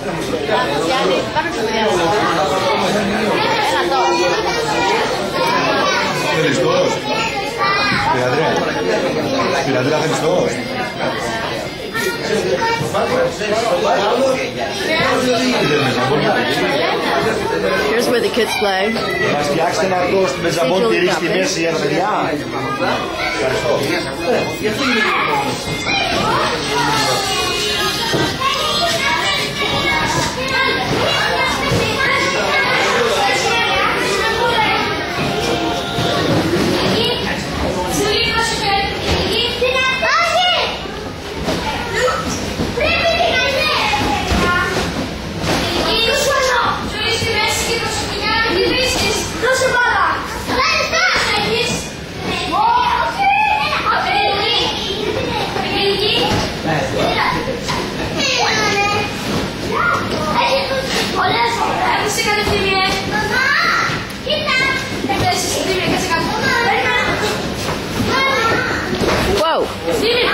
Γιάννη, πάμε στο διάλογο. Έλα τώρα. Χριστός. Πειρατρία Χριστός. Here's where the kids play. Να φτιάξετε ένα αυτό στη Μεζαμπόν τυρί στη μέση για τα παιδιά. Ευχαριστώ. Whoa!